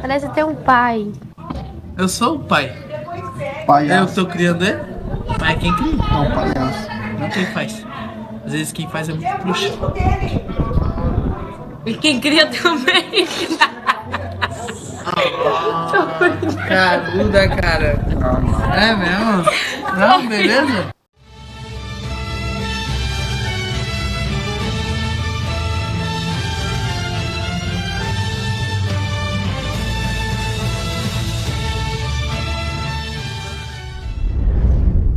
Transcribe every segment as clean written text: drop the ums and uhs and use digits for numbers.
Parece ter um pai. Eu sou o pai. Palhaço. Eu tô criando ele. Pai é quem cria, Não, palhaço. não quem faz. Às vezes quem faz é muito trouxa. E quem cria também. Caruda, cara. É mesmo? Não, beleza?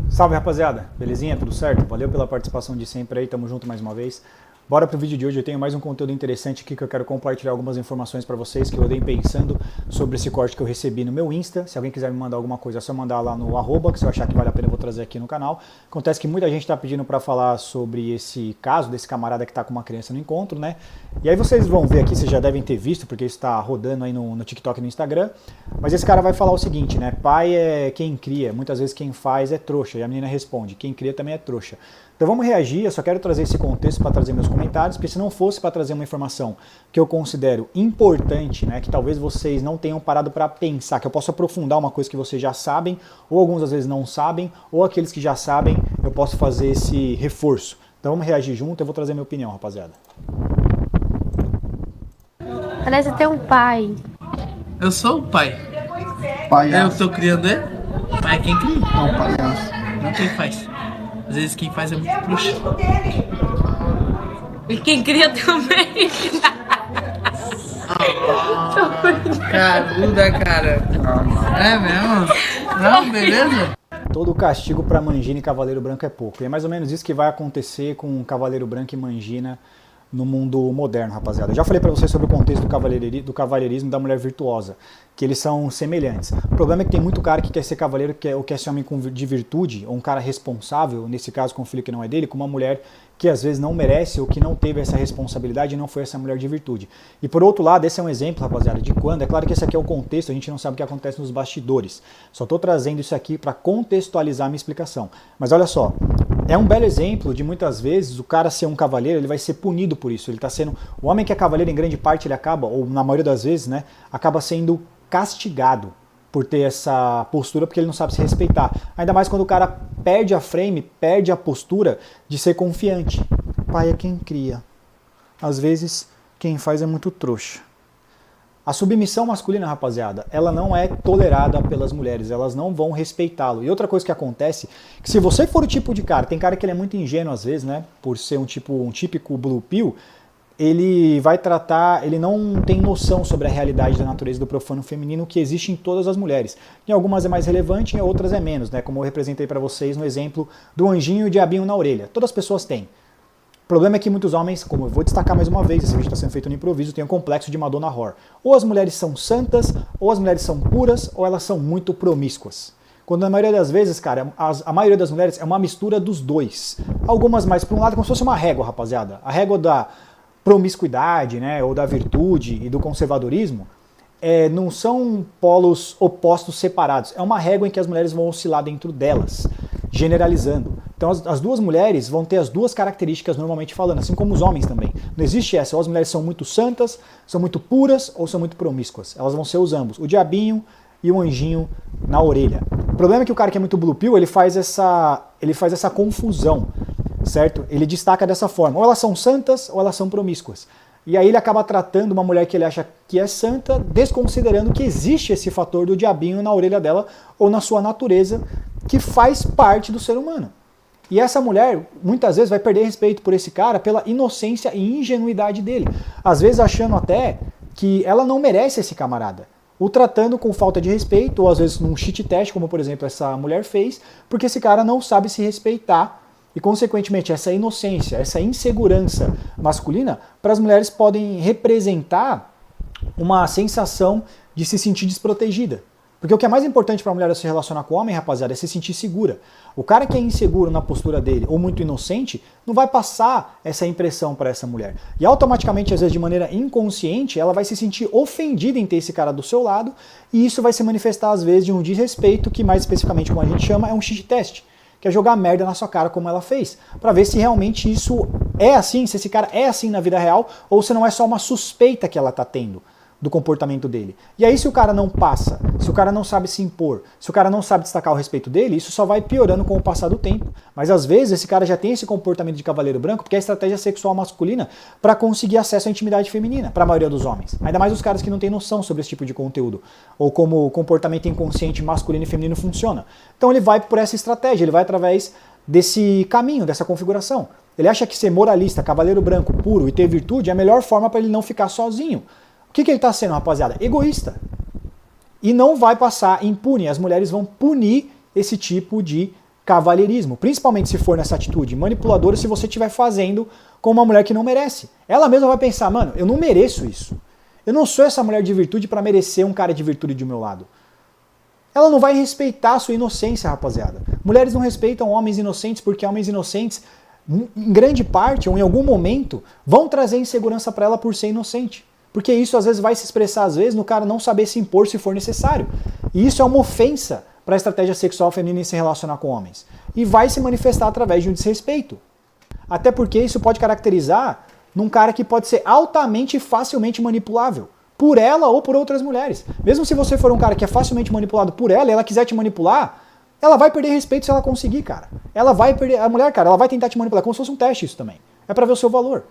Salve, rapaziada, belezinha? Tudo certo? Valeu pela participação de sempre aí, tamo junto mais uma vez. Bora pro vídeo de hoje, eu tenho mais um conteúdo interessante aqui que eu quero compartilhar algumas informações para vocês que eu andei pensando sobre esse corte que eu recebi no meu Insta. Se alguém quiser me mandar alguma coisa, é só mandar lá no @, que se eu achar que vale a pena eu vou trazer aqui no canal. Acontece que muita gente está pedindo para falar sobre esse caso desse camarada que está com uma criança no encontro, né? E aí vocês vão ver aqui, vocês já devem ter visto, porque isso está rodando aí no TikTok e no Instagram. Mas esse cara vai falar o seguinte, né? Pai é quem cria, muitas vezes quem faz é trouxa. E a menina responde, quem cria também é trouxa. Então vamos reagir, eu só quero trazer esse contexto para trazer meus comentários, porque se não fosse para trazer uma informação que eu considero importante, né, que talvez vocês não tenham parado para pensar, que eu posso aprofundar uma coisa que vocês já sabem, ou alguns às vezes não sabem, ou aqueles que já sabem, eu posso fazer esse reforço. Então vamos reagir junto, eu vou trazer minha opinião, rapaziada. Parece ter um pai. Eu sou o pai. Palhaço. Eu tô criando ele. Pai é quem cria, Não, palhaço. não quem faz. Às vezes quem faz é muito trouxa. E quem cria também. Caruda, cara. É mesmo? Não, beleza? Todo castigo para Mangina e Cavaleiro Branco é pouco. E é mais ou menos isso que vai acontecer com Cavaleiro Branco e Mangina no mundo moderno, rapaziada. Eu já falei para vocês sobre o contexto do cavalheirismo da mulher virtuosa, que eles são semelhantes. O problema é que tem muito cara que quer ser cavaleiro, ou quer ser homem de virtude, ou um cara responsável, nesse caso com um filho que não é dele, com uma mulher que às vezes não merece ou que não teve essa responsabilidade e não foi essa mulher de virtude. E por outro lado, esse é um exemplo, rapaziada, de quando, é claro que esse aqui é o contexto, a gente não sabe o que acontece nos bastidores. Só estou trazendo isso aqui para contextualizar a minha explicação. Mas olha só, é um belo exemplo de muitas vezes o cara ser um cavaleiro, ele vai ser punido por isso. Ele tá sendo, o homem que é cavaleiro em grande parte ele acaba, ou na maioria das vezes, né, acaba sendo castigado por ter essa postura, porque ele não sabe se respeitar. Ainda mais quando o cara perde a frame, perde a postura de ser confiante. Pai é quem cria. Às vezes, quem faz é muito trouxa. A submissão masculina, rapaziada, ela não é tolerada pelas mulheres, elas não vão respeitá-lo. E outra coisa que acontece, que se você for o tipo de cara, tem cara que ele é muito ingênuo às vezes, né, por ser um típico blue pill, ele vai tratar, ele não tem noção sobre a realidade da natureza do profano feminino que existe em todas as mulheres. Em algumas é mais relevante, em outras é menos, né? Como eu representei para vocês no exemplo do anjinho e o diabinho na orelha. Todas as pessoas têm. O problema é que muitos homens, como eu vou destacar mais uma vez, esse vídeo está sendo feito no improviso, tem o complexo de Madonna Whore. Ou as mulheres são santas, ou as mulheres são puras, ou elas são muito promíscuas. Quando na maioria das vezes, cara, a maioria das mulheres é uma mistura dos dois. Algumas mais para um lado, como se fosse uma régua, rapaziada. A régua da promiscuidade, né, ou da virtude e do conservadorismo, não são polos opostos separados. É uma régua em que as mulheres vão oscilar dentro delas, generalizando. Então as duas mulheres vão ter as duas características normalmente falando, assim como os homens também. Não existe essa, ou as mulheres são muito santas, são muito puras, ou são muito promíscuas. Elas vão ser os ambos, o diabinho e o anjinho na orelha. O problema é que o cara que é muito blue pill, ele faz essa confusão. Certo? Ele destaca dessa forma, ou elas são santas ou elas são promíscuas. E aí ele acaba tratando uma mulher que ele acha que é santa, desconsiderando que existe esse fator do diabinho na orelha dela ou na sua natureza, que faz parte do ser humano. E essa mulher, muitas vezes, vai perder respeito por esse cara pela inocência e ingenuidade dele. Às vezes achando até que ela não merece esse camarada. O tratando com falta de respeito, ou às vezes num cheat test, como por exemplo essa mulher fez, porque esse cara não sabe se respeitar. E, consequentemente, essa inocência, essa insegurança masculina, para as mulheres podem representar uma sensação de se sentir desprotegida. Porque o que é mais importante para a mulher se relacionar com o homem, rapaziada, é se sentir segura. O cara que é inseguro na postura dele, ou muito inocente, não vai passar essa impressão para essa mulher. E automaticamente, às vezes de maneira inconsciente, ela vai se sentir ofendida em ter esse cara do seu lado, e isso vai se manifestar, às vezes, de um desrespeito, que mais especificamente, como a gente chama, é um shit test. Que é jogar merda na sua cara como ela fez, para ver se realmente isso é assim, se esse cara é assim na vida real, ou se não é só uma suspeita que ela tá tendo. do comportamento dele. E aí se o cara não passa, se o cara não sabe se impor, se o cara não sabe destacar o respeito dele, isso só vai piorando com o passar do tempo. Mas às vezes esse cara já tem esse comportamento de cavaleiro branco porque é a estratégia sexual masculina para conseguir acesso à intimidade feminina, para a maioria dos homens. Ainda mais os caras que não têm noção sobre esse tipo de conteúdo, ou como o comportamento inconsciente masculino e feminino funciona. Então ele vai por essa estratégia, ele vai através desse caminho, dessa configuração. Ele acha que ser moralista, cavaleiro branco, puro e ter virtude é a melhor forma para ele não ficar sozinho. O que ele está sendo, rapaziada? Egoísta. E não vai passar impune. As mulheres vão punir esse tipo de cavalheirismo. Principalmente se for nessa atitude manipuladora, se você estiver fazendo com uma mulher que não merece. Ela mesma vai pensar, mano, eu não mereço isso. Eu não sou essa mulher de virtude para merecer um cara de virtude do meu lado. Ela não vai respeitar a sua inocência, rapaziada. Mulheres não respeitam homens inocentes porque homens inocentes, em grande parte ou em algum momento, vão trazer insegurança para ela por ser inocente. Porque isso às vezes vai se expressar às vezes no cara não saber se impor se for necessário. E isso é uma ofensa para a estratégia sexual feminina em se relacionar com homens. E vai se manifestar através de um desrespeito. Até porque isso pode caracterizar num cara que pode ser altamente e facilmente manipulável. Por ela ou por outras mulheres. Mesmo se você for um cara que é facilmente manipulado por ela e ela quiser te manipular, ela vai perder respeito se ela conseguir, cara. Ela vai perder... A mulher, cara, ela vai tentar te manipular. Como se fosse um teste isso também. É pra ver o seu valor.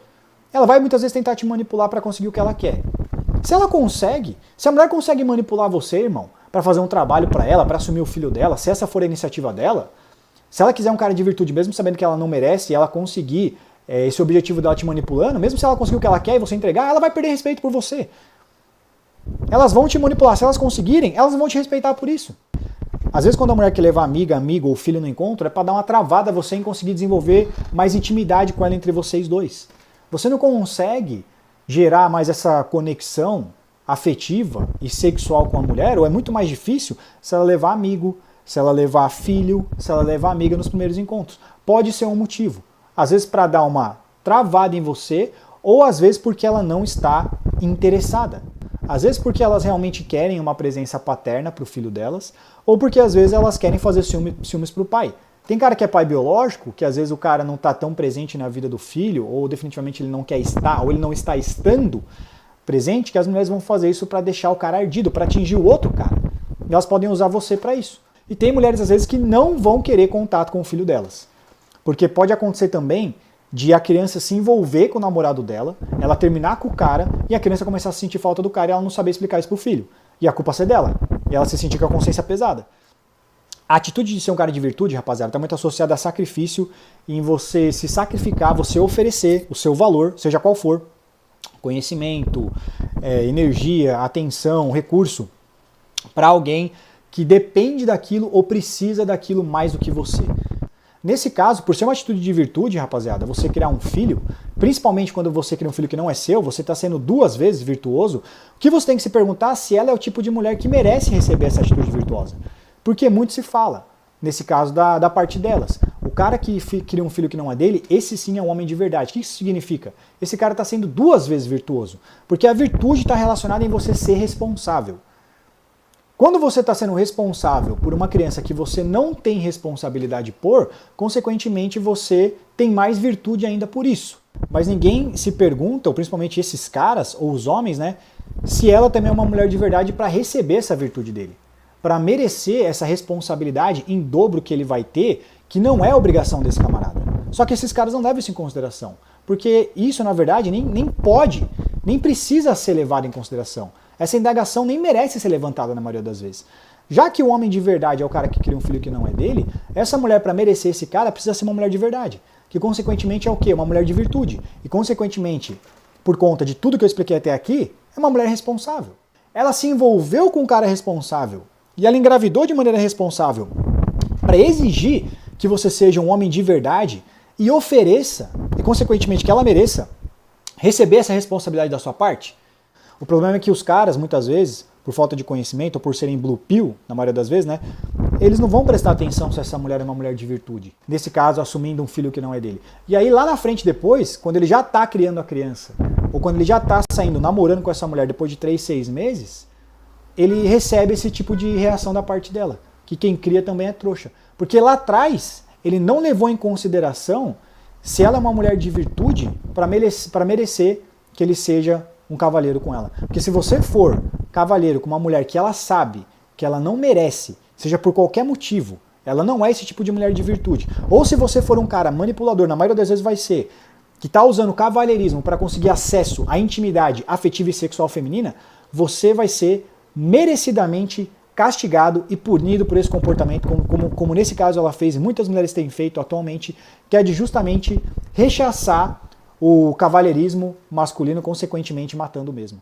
Ela vai muitas vezes tentar te manipular para conseguir o que ela quer. Se ela consegue, se a mulher consegue manipular você, irmão, para fazer um trabalho para ela, para assumir o filho dela, se essa for a iniciativa dela, se ela quiser um cara de virtude, mesmo sabendo que ela não merece, e ela conseguir esse objetivo dela te manipulando, mesmo se ela conseguir o que ela quer e você entregar, ela vai perder respeito por você. Elas vão te manipular. Se elas conseguirem, elas vão te respeitar por isso. Às vezes quando a mulher quer levar amiga, amigo ou filho no encontro, é para dar uma travada a você em conseguir desenvolver mais intimidade com ela entre vocês dois. Você não consegue gerar mais essa conexão afetiva e sexual com a mulher, ou é muito mais difícil se ela levar amigo, se ela levar filho, se ela levar amiga nos primeiros encontros. Pode ser um motivo. Às vezes para dar uma travada em você, ou às vezes porque ela não está interessada. Às vezes porque elas realmente querem uma presença paterna para o filho delas, ou porque às vezes elas querem fazer ciúmes para o pai. Tem cara que é pai biológico, que às vezes o cara não está tão presente na vida do filho, ou definitivamente ele não quer estar, ou ele não está estando presente, que as mulheres vão fazer isso para deixar o cara ardido, para atingir o outro cara. E elas podem usar você para isso. E tem mulheres às vezes que não vão querer contato com o filho delas. Porque pode acontecer também de a criança se envolver com o namorado dela, ela terminar com o cara, e a criança começar a sentir falta do cara e ela não saber explicar isso pro filho. E a culpa ser dela. E ela se sentir com a consciência pesada. A atitude de ser um cara de virtude, rapaziada, está muito associada a sacrifício, em você se sacrificar, você oferecer o seu valor, seja qual for, conhecimento, energia, atenção, recurso, para alguém que depende daquilo ou precisa daquilo mais do que você. Nesse caso, por ser uma atitude de virtude, rapaziada, você criar um filho, principalmente quando você cria um filho que não é seu, você está sendo 2 vezes virtuoso, o que você tem que se perguntar é se ela é o tipo de mulher que merece receber essa atitude virtuosa. Porque muito se fala, nesse caso da parte delas. O cara que cria um filho que não é dele, esse sim é um homem de verdade. O que isso significa? Esse cara está sendo 2 vezes virtuoso. Porque a virtude está relacionada em você ser responsável. Quando você está sendo responsável por uma criança que você não tem responsabilidade por, consequentemente você tem mais virtude ainda por isso. Mas ninguém se pergunta, ou principalmente esses caras, ou os homens, né, se ela também é uma mulher de verdade para receber essa virtude dele. Para merecer essa responsabilidade em dobro que ele vai ter, que não é obrigação desse camarada. Só que esses caras não levam isso em consideração. Porque isso, na verdade, nem pode, nem precisa ser levado em consideração. Essa indagação nem merece ser levantada na maioria das vezes. Já que o homem de verdade é o cara que cria um filho que não é dele, essa mulher, para merecer esse cara, precisa ser uma mulher de verdade. Que, consequentemente, é o quê? Uma mulher de virtude. E, consequentemente, por conta de tudo que eu expliquei até aqui, é uma mulher responsável. Ela se envolveu com um cara responsável. E ela engravidou de maneira responsável para exigir que você seja um homem de verdade e ofereça, e consequentemente que ela mereça, receber essa responsabilidade da sua parte. O problema é que os caras, muitas vezes, por falta de conhecimento ou por serem blue pill, na maioria das vezes, né, eles não vão prestar atenção se essa mulher é uma mulher de virtude. Nesse caso, assumindo um filho que não é dele. E aí lá na frente depois, quando ele já está criando a criança, ou quando ele já está saindo, namorando com essa mulher depois de 3, 6 meses, ele recebe esse tipo de reação da parte dela, que quem cria também é trouxa. Porque lá atrás, ele não levou em consideração se ela é uma mulher de virtude para merecer que ele seja um cavalheiro com ela. Porque se você for cavalheiro com uma mulher que ela sabe que ela não merece, seja por qualquer motivo, ela não é esse tipo de mulher de virtude. Ou se você for um cara manipulador, na maioria das vezes vai ser, que está usando o cavalheirismo para conseguir acesso à intimidade afetiva e sexual feminina, você vai ser merecidamente castigado e punido por esse comportamento, como nesse caso ela fez e muitas mulheres têm feito atualmente, que é de justamente rechaçar o cavalheirismo masculino, consequentemente matando mesmo.